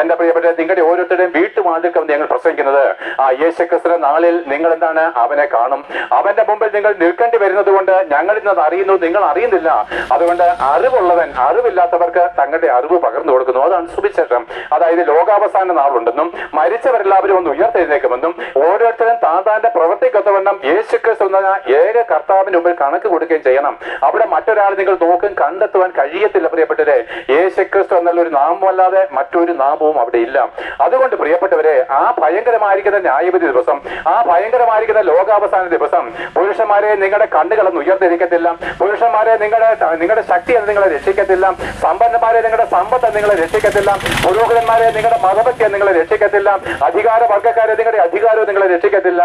എന്റെ പ്രിയപ്പെട്ട നിങ്ങളുടെ ഓരോരുത്തരുടെയും വീട്ടുവാതിൽക്കൽ ഞങ്ങൾ പ്രസംഗിക്കുന്നത് ആ യേശുക്രിസ്തുവിന്റെ നാളിൽ നിങ്ങൾ എന്താണ് അവനെ കാണും. അവന്റെ മുമ്പിൽ നിങ്ങൾ നിൽക്കേണ്ടി വരുന്നത് കൊണ്ട് ഞങ്ങൾ ഇന്നത് അറിയുന്നു, നിങ്ങൾ അറിയുന്നില്ല. അതുകൊണ്ട് അറിവുള്ളവൻ അറിവില്ലാത്തവർക്ക് തങ്ങളുടെ അറിവ് പകർന്നു കൊടുക്കുന്നു. അതാണ് സുവിശേഷം. അതായത് ലോകാവസാന നാളുണ്ടെന്നും മരിച്ചവരെല്ലാവരും ഒന്ന് ഉയർത്തെഴുന്നേക്കുമെന്നും ഓരോരുത്തരും താന്താന്റെ പ്രവൃത്തിക്കൊത്തവണ്ണം യേശുക്രിസ്തു എന്ന ഏക കർത്താവിന് മുമ്പിൽ കണക്ക് കൊടുക്കുകയും ചെയ്യണം. അവിടെ മറ്റൊരാൾ നിങ്ങൾ നോക്കും കണ്ടെത്തുവാൻ കഴിയത്തില്ല. പ്രിയപ്പെട്ടവരെ, യേശുക്രിസ്തു എന്നുള്ള ഒരു നാമമല്ലാതെ മറ്റൊരു നാമം അവിടെ ഇല്ല. അതുകൊണ്ട് പ്രിയപ്പെട്ടവരെ, ആ ഭയങ്കരമായിരിക്കുന്ന ന്യായവിധി ദിവസം, ആ ഭയങ്കരമായിരിക്കുന്ന ലോകാവസാന ദിവസം പുരുഷന്മാരെ നിങ്ങളുടെ കണ്ണുകളൊന്നും ഉയർത്തിരിക്കത്തില്ല. പുരുഷന്മാരെ നിങ്ങളുടെ ശക്തി അത് നിങ്ങളെ രക്ഷിക്കത്തില്ല. സമ്പന്നന്മാരെ നിങ്ങളുടെ സമ്പത്ത് നിങ്ങളെ രക്ഷിക്കത്തില്ല. പുരോഹിതന്മാരെ നിങ്ങളുടെ മതഭക്തി നിങ്ങളെ രക്ഷിക്കത്തില്ല. അധികാര വർഗ്ഗക്കാരെ നിങ്ങളുടെ അധികാരവും നിങ്ങളെ രക്ഷിക്കത്തില്ല.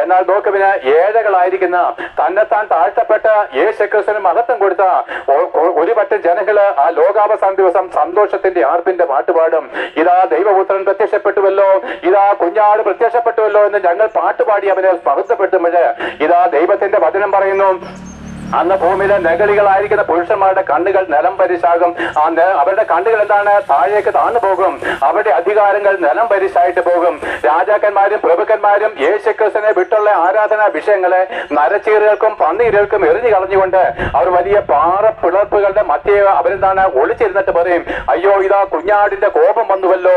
എന്നാൽ നോക്കുവിന് ഏഴകളായിരിക്കുന്ന തന്നെത്താൻ താഴ്ത്തപ്പെട്ട യേശുക്രിസ്തുവിന് മഹത്വം കൊടുത്ത ഒരു പറ്റം ജനങ്ങള് ആ ലോകാവസാന ദിവസം സന്തോഷത്തിന്റെ ആർപ്പിന്റെ പാട്ടുപാടും. ഇതാ ദൈവപുത്രൻ പ്രത്യക്ഷപ്പെട്ടുവല്ലോ, ഇതാ കുഞ്ഞാട് പ്രത്യക്ഷപ്പെട്ടുവല്ലോ എന്ന് ഞങ്ങൾ പാട്ടുപാടി അവനെ മഹത്വപ്പെടുത്തുമ്പോൾ ഇതാ ദൈവത്തിന്റെ വചനം പറയുന്നു, അന്ന് ഭൂമിയിലെ നഗളികളായിരിക്കുന്ന പുരുഷന്മാരുടെ കണ്ണുകൾ നിലം പരിശാകും. അവരുടെ കണ്ണുകൾ എന്താണ്? താഴേക്ക് താഴ്ന്നു പോകും. അവരുടെ അധികാരങ്ങൾ നിലം പരിശായിട്ട് പോകും. രാജാക്കന്മാരും പ്രഭുക്കന്മാരും യേശുക്രിസ്തുവിനെ വിട്ടുള്ള ആരാധനാ വിഷയങ്ങളെ നരച്ചീറുകൾക്കും പന്നീരുകൾക്കും എറിഞ്ഞു കളഞ്ഞുകൊണ്ട് അവർ വലിയ പാറ പിളർപ്പുകളുടെ മധ്യേ അവരെന്താണ് ഒളിച്ചിരുന്നിട്ട് പറയും, അയ്യോ ഇതാ കുഞ്ഞാടിന്റെ കോപം വന്നുവല്ലോ.